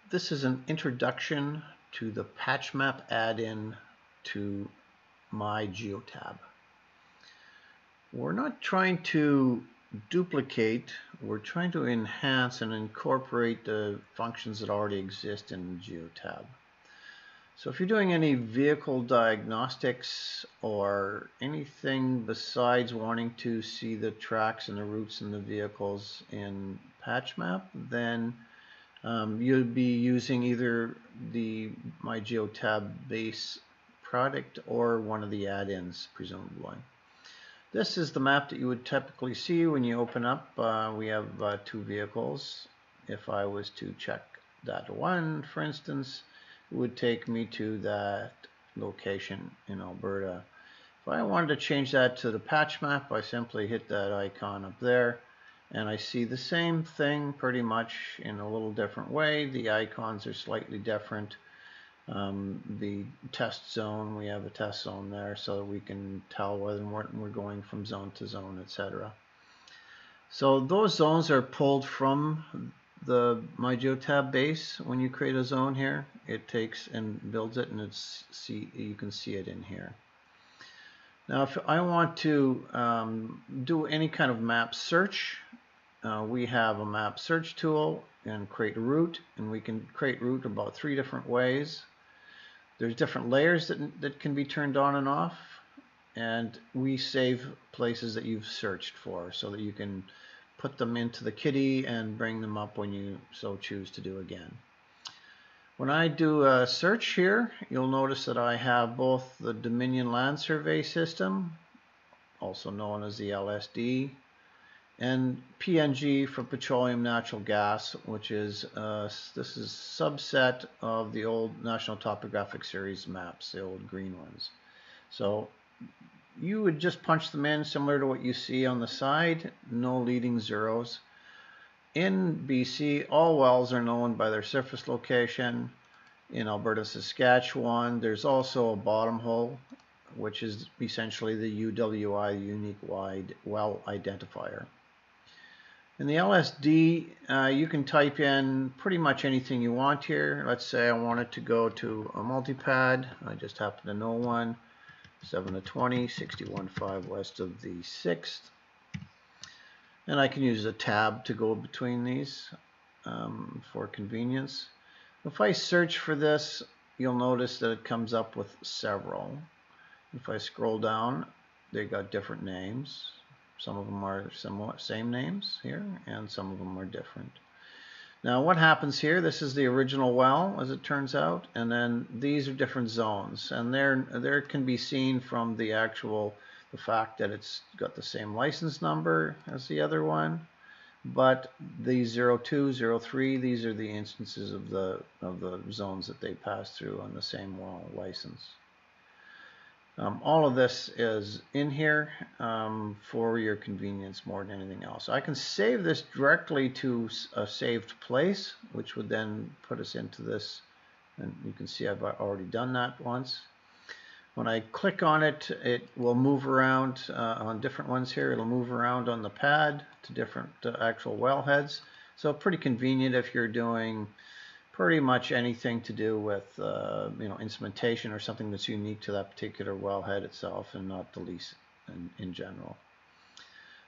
This is an introduction to the PatchMap add-in to my Geotab. We're not trying to duplicate, we're trying to enhance and incorporate the functions that already exist in Geotab. So if you're doing any vehicle diagnostics or anything besides wanting to see the tracks and the routes and the vehicles in PatchMap, then you'll be using either the My Geotab base product or one of the add-ins, presumably. This is the map that you would typically see when you open up. We have two vehicles. If I was to check that one, for instance, it would take me to that location in Alberta. If I wanted to change that to the patch map, I simply hit that icon up there, and I see the same thing pretty much in a little different way. The icons are slightly different. The test zone, we have a test zone there so that we can tell whether we're going from zone to zone, etc. So those zones are pulled from the My Geotab base. When you create a zone here, it takes and builds it, and you can see it in here. Now, if I want to do any kind of map search, we have a map search tool and create a route, and we can create route about 3 different ways. There's different layers that can be turned on and off, and we save places that you've searched for so that you can put them into the kitty and bring them up when you so choose to do again. When I do a search here, you'll notice that I have both the Dominion Land Survey System, also known as the LSD, and PNG for petroleum natural gas, which is this is a subset of the old National Topographic Series maps, the old green ones. So you would just punch them in similar to what you see on the side, no leading zeros. In BC, all wells are known by their surface location. In Alberta, Saskatchewan, there's also a bottom hole, which is essentially the UWI, the Unique Wide Well Identifier. In the LSD, you can type in pretty much anything you want here. Let's say I wanted to go to a multipad. I just happen to know one. 7 to 20, 61.5 west of the 6th. And I can use a tab to go between these for convenience. If I search for this, you'll notice that it comes up with several. If I scroll down, they got different names. Some of them are same names here, and some of them are different. Now what happens here, this is the original well, as it turns out, and then these are different zones, and there can be seen from the fact that it's got the same license number as the other one, but the 02, 03, these are the instances of the zones that they pass through on the same well license. All of this is in here for your convenience more than anything else. I can save this directly to a saved place, which would then put us into this, and you can see I've already done that once. When I click on it, it will move around on different ones here. It'll move around on the pad to different actual wellheads. So pretty convenient if you're doing pretty much anything to do with instrumentation or something that's unique to that particular wellhead itself, and not the lease in general.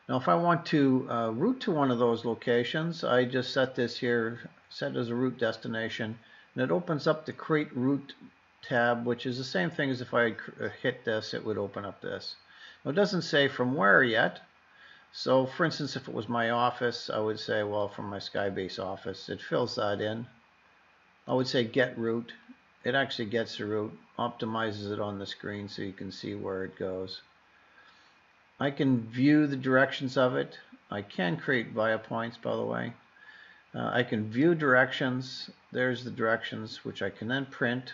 Now if I want to route to one of those locations, I just set this here, set as a route destination, and it opens up the Create Route tab, which is the same thing as if I hit this, it would open up this. Now it doesn't say from where yet. So for instance, if it was my office, I would say, well, from my Skybase office. It fills that in. I would say get route. It actually gets the route, optimizes it on the screen so you can see where it goes. I can view the directions of it. I can create via points, by the way. I can view directions. There's the directions, which I can then print.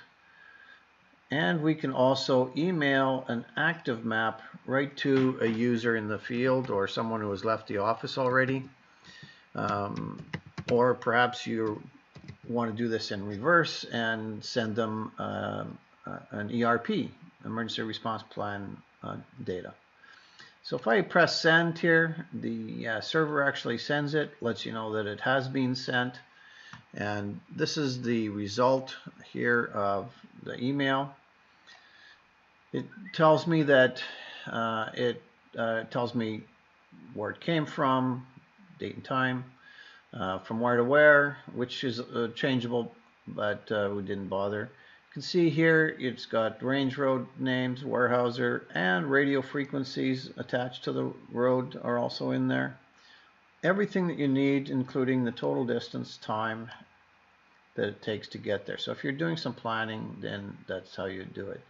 And we can also email an active map right to a user in the field or someone who has left the office already. Or perhaps you want to do this in reverse and send them an ERP, Emergency Response Plan data. So if I press send here, the server actually sends it, lets you know that it has been sent, And this is the result here of the email. It tells me that it tells me where it came from, date and time, from where to where, which is changeable, but we didn't bother. You can see here it's got range road names, Weyerhaeuser, and radio frequencies attached to the road are also in there. Everything that you need, including the total distance, time that it takes to get there. So if you're doing some planning, then that's how you do it.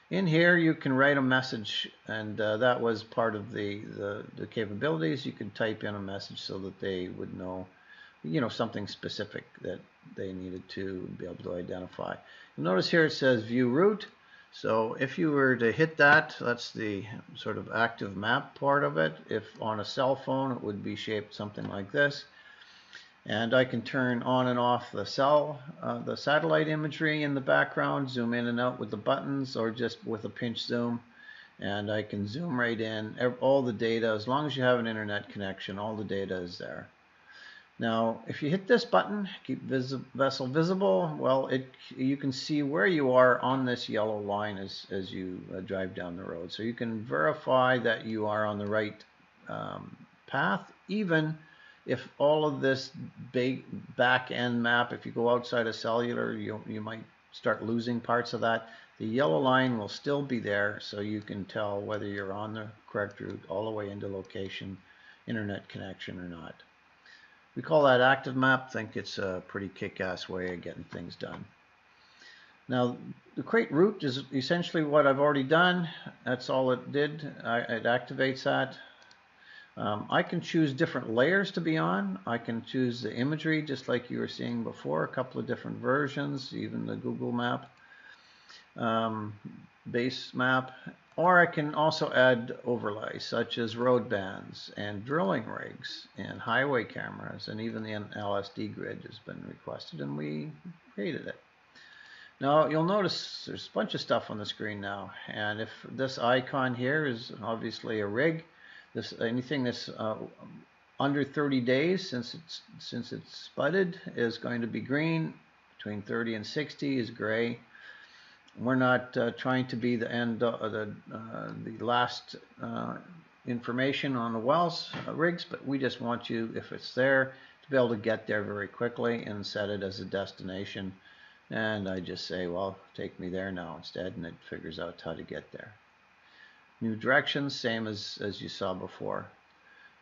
In here you can write a message, and that was part of the capabilities. You could type in a message so that they would know, something specific that they needed to be able to identify. You'll notice here it says view route. So if you were to hit that, that's the sort of active map part of it. If on a cell phone, it would be shaped something like this. And I can turn on and off the satellite imagery in the background, zoom in and out with the buttons, or just with a pinch zoom. And I can zoom right in. All the data, as long as you have an internet connection, all the data is there. Now, if you hit this button, keep vessel visible, well, you can see where you are on this yellow line as you drive down the road. So you can verify that you are on the right path, even if all of this big back-end map, if you go outside of cellular, you might start losing parts of that. The yellow line will still be there, so you can tell whether you're on the correct route all the way into location, internet connection or not. We call that active map. Think it's a pretty kick-ass way of getting things done. Now, the create route is essentially what I've already done. That's all it did. It activates that. I can choose different layers to be on. I can choose the imagery, just like you were seeing before, a couple of different versions, even the Google map, base map. Or I can also add overlays, such as road bands and drilling rigs and highway cameras, and even the LSD grid has been requested, and we created it. Now, you'll notice there's a bunch of stuff on the screen now, and if this icon here is obviously a rig, anything that's under 30 days since it's spudded is going to be green. Between 30 and 60 is gray. We're not trying to be the last information on the wells rigs, but we just want you, if it's there, to be able to get there very quickly and set it as a destination. And I just say, well, take me there now instead, and it figures out how to get there. New directions, same as you saw before.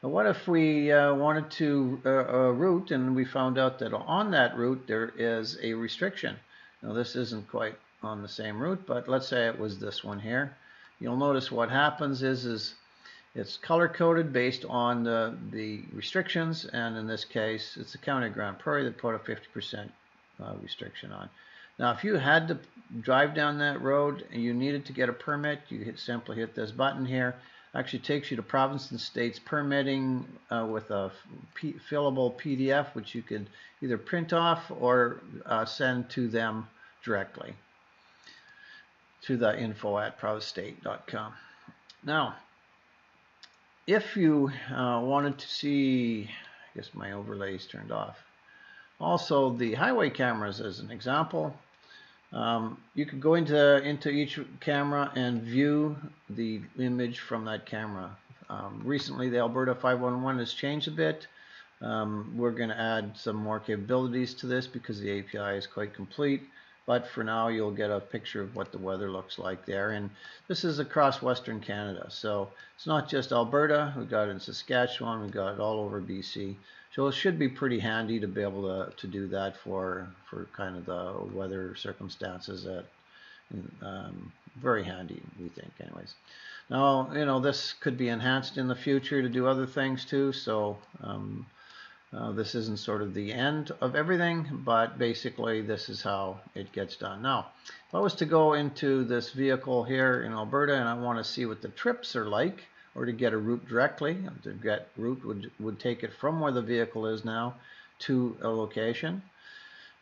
Now, what if we wanted to route, and we found out that on that route there is a restriction? Now, this isn't quite on the same route, but let's say it was this one here. You'll notice what happens is it's color-coded based on the restrictions, and in this case, it's the County of Grand Prairie that put a 50% restriction on. Now, if you had to drive down that road and you needed to get a permit, you simply hit this button here. Actually takes you to province and states permitting with a fillable PDF, which you could either print off or send to them directly to the info@provincestate.com. Now, if you wanted to see, I guess my overlay is turned off. Also, the highway cameras as an example. You could go into each camera and view the image from that camera. Recently, the Alberta 511 has changed a bit. We're going to add some more capabilities to this because the API is quite complete. But for now, you'll get a picture of what the weather looks like there. And this is across Western Canada. So it's not just Alberta. We've got it in Saskatchewan. We've got it all over BC. So it should be pretty handy to be able to do that for kind of the weather circumstances. Very handy, we think, anyways. Now, this could be enhanced in the future to do other things too. So this isn't sort of the end of everything, but basically this is how it gets done. Now, if I was to go into this vehicle here in Alberta and I want to see what the trips are like, or to get a route directly, to get route would take it from where the vehicle is now to a location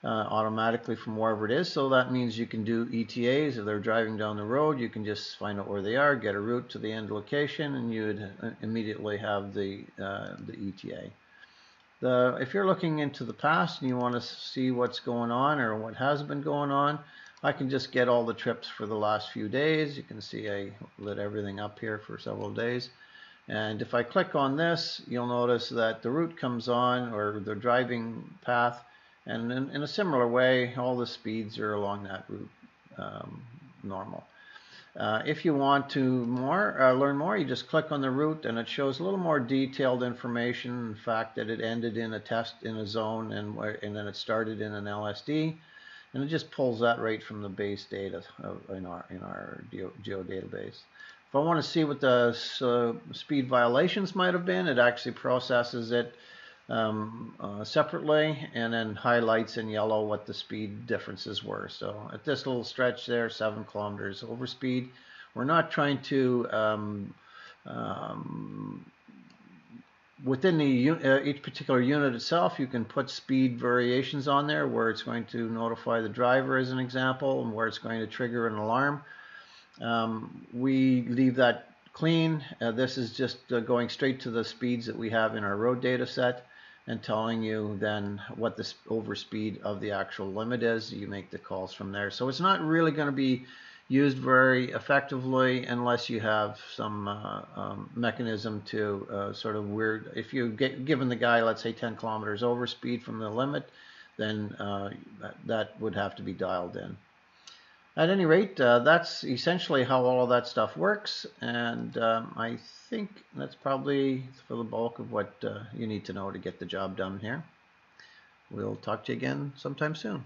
automatically from wherever it is. So that means you can do ETAs. If they're driving down the road, you can just find out where they are, get a route to the end location, and you would immediately have the ETA. If you're looking into the past and you want to see what's going on or what has been going on, I can just get all the trips for the last few days. You can see I lit everything up here for several days. And if I click on this, you'll notice that the route comes on, or the driving path, and in a similar way, all the speeds are along that route normal. If you want to learn more, you just click on the route, and it shows a little more detailed information. In fact, that it ended in a test in a zone, and then it started in an LSD, and it just pulls that right from the base data in our geo database. If I want to see what the speed violations might have been, it actually processes it separately and then highlights in yellow what the speed differences were. So at this little stretch there, 7 kilometers over speed. We're not trying to within the each particular unit itself, you can put speed variations on there where it's going to notify the driver as an example, and where it's going to trigger an alarm. We leave that clean. This is just going straight to the speeds that we have in our road data set and telling you then what the overspeed of the actual limit is. You make the calls from there. So it's not really going to be used very effectively unless you have some mechanism to sort of if you get given the guy, let's say 10 kilometers overspeed from the limit, then that would have to be dialed in. At any rate, that's essentially how all of that stuff works, and I think that's probably for the bulk of what you need to know to get the job done here. We'll talk to you again sometime soon.